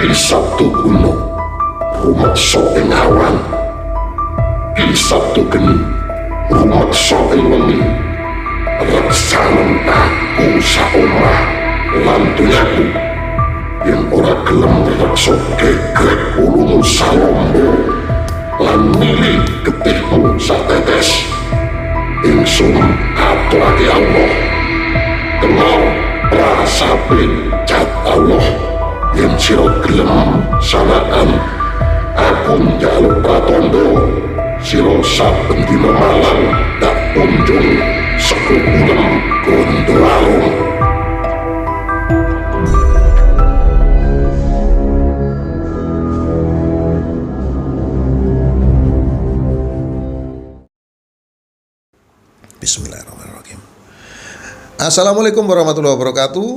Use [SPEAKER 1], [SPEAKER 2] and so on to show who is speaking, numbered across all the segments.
[SPEAKER 1] Di Sabtu kuno rumaksa ing awan, di Sabtu geni rumaksa ing wengi. Reksanen aku saomah lan dunyaku, yen ora gelem reksa gegrek ulumu salombo lan milih getihmu satetes. Ingsun aturake Allah kenal prasape cat Allah. Yen sira gelem sanaan aku njaluk pratandha, sira saben dina malam tak kunjung sekukulem Gondowarung.
[SPEAKER 2] Bismillahirrahmanirrahim. Assalamualaikum warahmatullahi wabarakatuh.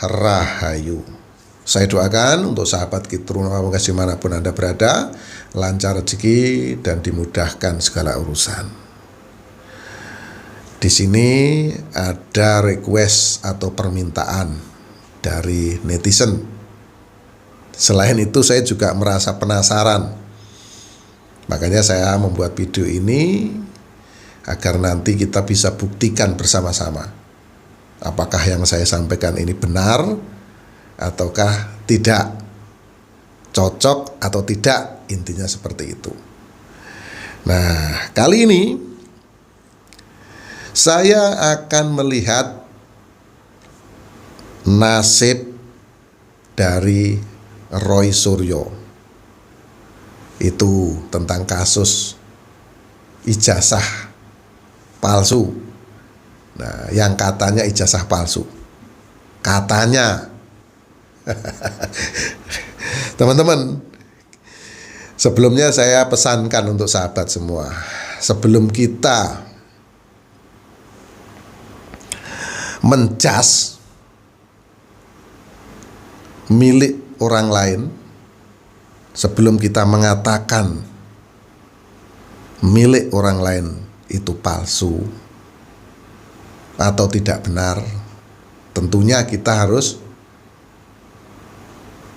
[SPEAKER 2] Rahayu. Saya doakan untuk sahabat Kitru Pamungkas dimanapun Anda berada, lancar rezeki dan dimudahkan segala urusan. Di sini ada request atau permintaan dari netizen. Selain itu saya juga merasa penasaran. Makanya saya membuat video ini agar nanti kita bisa buktikan bersama-sama apakah yang saya sampaikan ini benar ataukah tidak, cocok atau tidak, intinya seperti itu. Nah, kali ini saya akan melihat nasib dari Roy Suryo. Itu tentang kasus ijazah palsu. Nah, yang katanya ijazah palsu. Katanya. Teman-teman, sebelumnya saya pesankan untuk sahabat semua, sebelum kita menjas milik orang lain, sebelum kita mengatakan milik orang lain itu palsu atau tidak benar, tentunya kita harus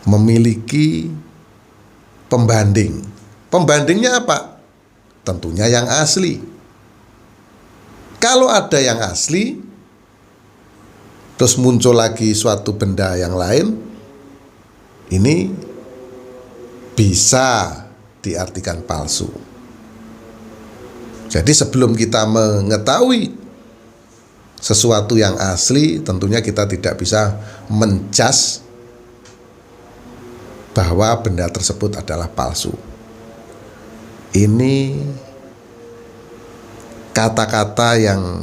[SPEAKER 2] memiliki pembanding. Pembandingnya apa? Tentunya yang asli. Kalau ada yang asli, terus muncul lagi suatu benda yang lain, ini bisa diartikan palsu. Jadi sebelum kita mengetahui sesuatu yang asli, tentunya kita tidak bisa menjas bahwa benda tersebut adalah palsu. Ini kata-kata yang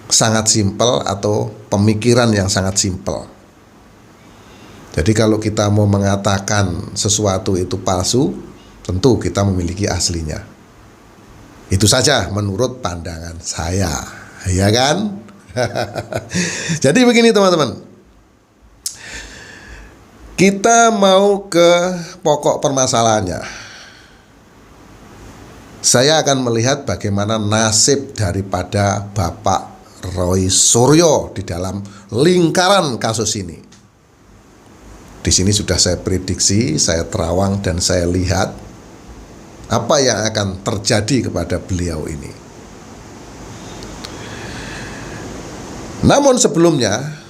[SPEAKER 2] sangat simpel atau pemikiran yang sangat simpel. Jadi kalau kita mau mengatakan sesuatu itu palsu, tentu kita memiliki aslinya. Itu saja menurut pandangan saya, ya kan? Jadi begini teman-teman, kita mau ke pokok permasalahannya. Saya akan melihat bagaimana nasib daripada Bapak Roy Suryo di dalam lingkaran kasus ini. Di sini sudah saya prediksi, saya terawang dan saya lihat apa yang akan terjadi kepada beliau ini. Namun sebelumnya,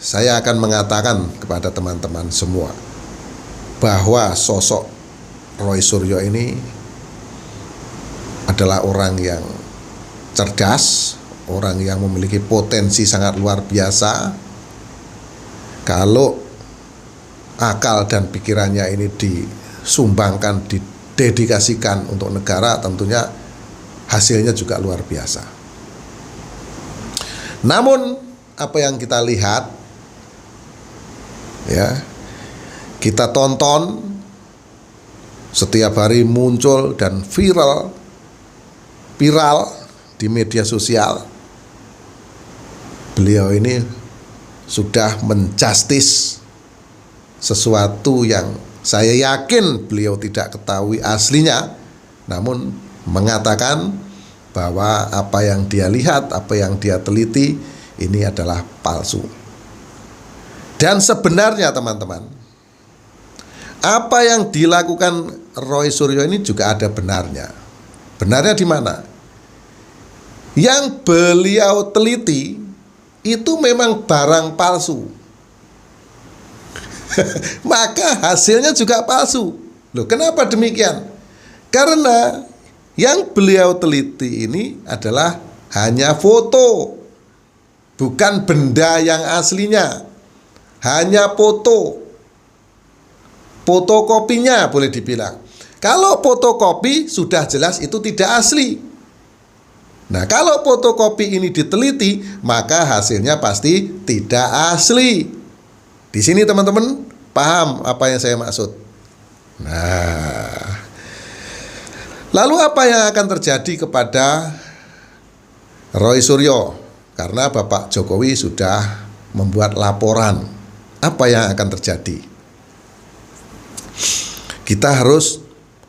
[SPEAKER 2] saya akan mengatakan kepada teman-teman semua bahwa sosok Roy Suryo ini adalah orang yang cerdas, orang yang memiliki potensi sangat luar biasa. Kalau akal dan pikirannya ini disumbangkan, didedikasikan untuk negara, tentunya hasilnya juga luar biasa. Namun apa yang kita lihat, ya, kita tonton setiap hari muncul dan viral di media sosial, beliau ini sudah menjustis sesuatu yang saya yakin beliau tidak ketahui aslinya, namun mengatakan bahwa apa yang dia lihat, apa yang dia teliti ini adalah palsu. Dan sebenarnya teman-teman, apa yang dilakukan Roy Suryo ini juga ada benarnya. Benarnya di mana? Yang beliau teliti itu memang barang palsu. Maka hasilnya juga palsu. Loh, kenapa demikian? Karena yang beliau teliti ini adalah hanya foto, bukan benda yang aslinya. Hanya foto, fotokopinya boleh dibilang. Kalau fotokopi sudah jelas itu tidak asli. Nah, kalau fotokopi ini diteliti, maka hasilnya pasti tidak asli. Di sini teman-teman paham apa yang saya maksud? Nah, lalu apa yang akan terjadi kepada Roy Suryo? Karena Bapak Jokowi sudah membuat laporan. Apa yang akan terjadi? Kita harus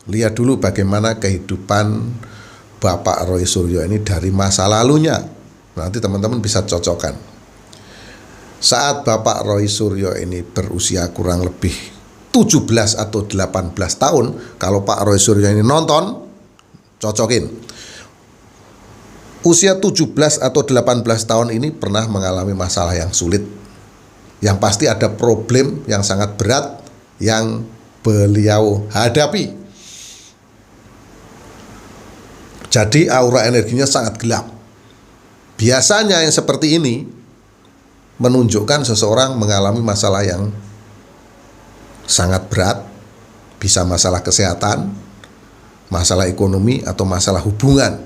[SPEAKER 2] lihat dulu bagaimana kehidupan Bapak Roy Suryo ini dari masa lalunya. Nanti teman-teman bisa cocokkan. Saat Bapak Roy Suryo ini berusia kurang lebih 17 atau 18 tahun, kalau Pak Roy Suryo ini nonton, cocokin. Usia 17 atau 18 tahun ini pernah mengalami masalah yang sulit. Yang pasti ada problem yang sangat berat yang beliau hadapi. Jadi aura energinya sangat gelap. Biasanya yang seperti ini menunjukkan seseorang mengalami masalah yang sangat berat. Bisa masalah kesehatan, masalah ekonomi, atau masalah hubungan.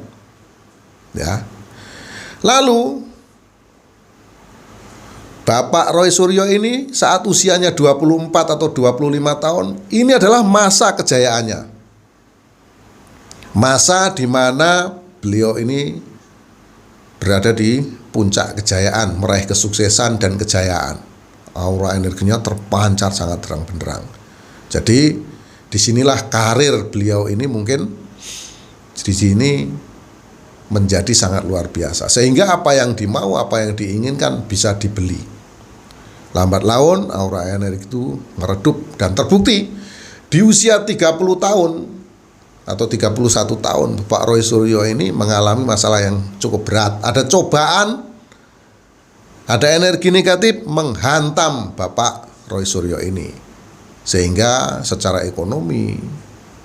[SPEAKER 2] Ya. Lalu Bapak Roy Suryo ini saat usianya 24 atau 25 tahun, ini adalah masa kejayaannya. Masa di mana beliau ini berada di puncak kejayaan, meraih kesuksesan dan kejayaan. Aura energinya terpancar sangat terang benderang. Jadi disinilah karir beliau ini mungkin di sini menjadi sangat luar biasa. Sehingga apa yang dimau, apa yang diinginkan bisa dibeli. Lambat laun aura energi itu meredup dan terbukti di usia 30 tahun atau 31 tahun Pak Roy Suryo ini mengalami masalah yang cukup berat. Ada cobaan, ada energi negatif menghantam Bapak Roy Suryo ini. Sehingga secara ekonomi,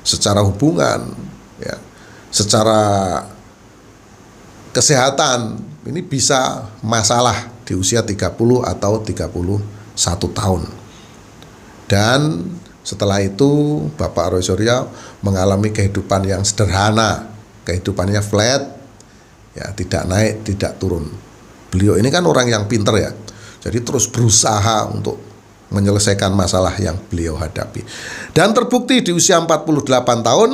[SPEAKER 2] secara hubungan, ya, secara kesehatan ini bisa masalah di usia 30 atau 31 tahun. Dan setelah itu Bapak Roy Suryo mengalami kehidupan yang sederhana, kehidupannya flat, ya, tidak naik, tidak turun. Beliau ini kan orang yang pinter ya, jadi terus berusaha untuk menyelesaikan masalah yang beliau hadapi. Dan terbukti di usia 48 tahun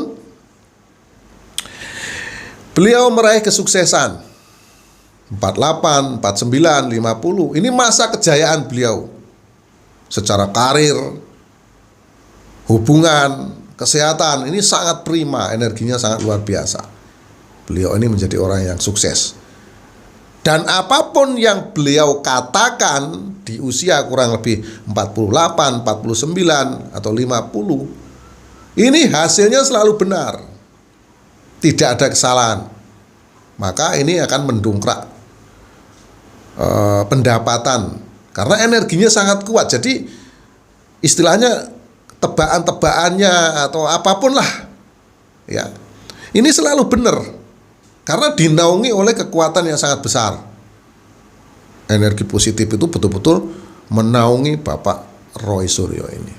[SPEAKER 2] beliau meraih kesuksesan. 48, 49, 50. Ini masa kejayaan beliau secara karir, hubungan, kesehatan. Ini sangat prima, energinya sangat luar biasa. Beliau ini menjadi orang yang sukses. Dan apapun yang beliau katakan di usia kurang lebih 48, 49 atau 50, ini hasilnya selalu benar. Tidak ada kesalahan. Maka ini akan mendongkrak pendapatan karena energinya sangat kuat. Jadi istilahnya tebaan-tebaannya atau apapun lah, ya, ini selalu benar karena dinaungi oleh kekuatan yang sangat besar. Energi positif itu betul-betul menaungi Bapak Roy Suryo ini.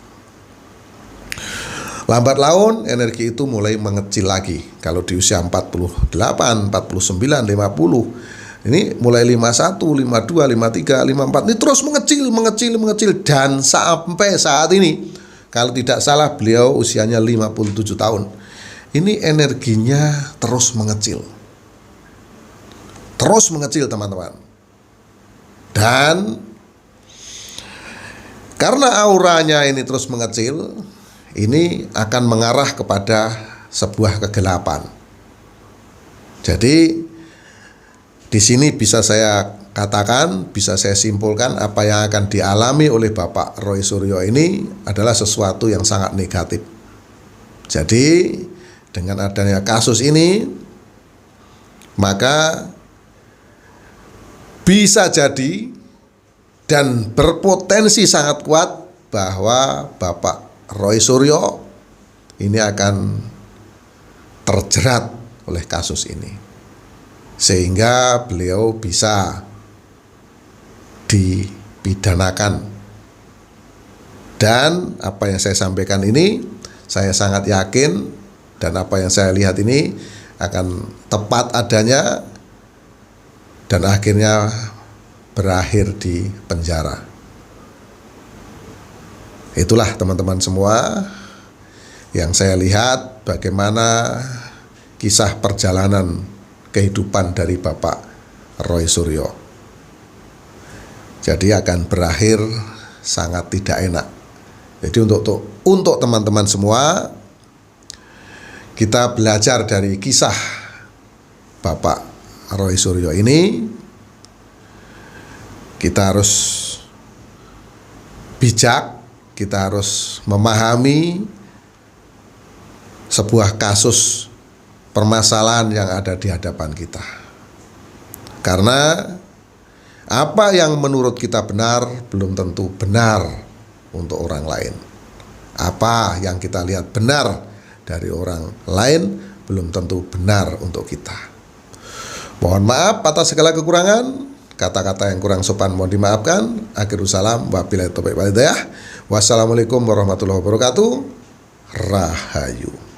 [SPEAKER 2] Lambat laun energi itu mulai mengecil lagi. Kalau di usia 48, 49, 50, ini mulai 51, 52, 53, 54, ini terus mengecil dan sampai saat ini, kalau tidak salah beliau usianya 57 tahun. Ini energinya terus mengecil. Terus mengecil teman-teman. Dan karena auranya ini terus mengecil, ini akan mengarah kepada sebuah kegelapan. Jadi di sini bisa saya katakan, bisa saya simpulkan, apa yang akan dialami oleh Bapak Roy Suryo ini adalah sesuatu yang sangat negatif. Jadi dengan adanya kasus ini, maka bisa jadi dan berpotensi sangat kuat bahwa Bapak Roy Suryo ini akan terjerat oleh kasus ini, sehingga beliau bisa dipidanakan. Dan apa yang saya sampaikan ini, saya sangat yakin, dan apa yang saya lihat ini akan tepat adanya dan akhirnya berakhir di penjara. Itulah teman-teman semua yang saya lihat bagaimana kisah perjalanan kehidupan dari Bapak Roy Suryo. Jadi akan berakhir sangat tidak enak. Jadi untuk teman-teman semua, kita belajar dari kisah Bapak Roy Suryo ini. Kita harus bijak, kita harus memahami sebuah kasus permasalahan yang ada di hadapan kita. Karena apa yang menurut kita benar belum tentu benar untuk orang lain. Apa yang kita lihat benar dari orang lain belum tentu benar untuk kita. Mohon maaf atas segala kekurangan. Kata-kata yang kurang sopan mohon dimaafkan. Akhirul salam, wabillahi taufiq wal hidayah. Wassalamualaikum warahmatullahi wabarakatuh. Rahayu.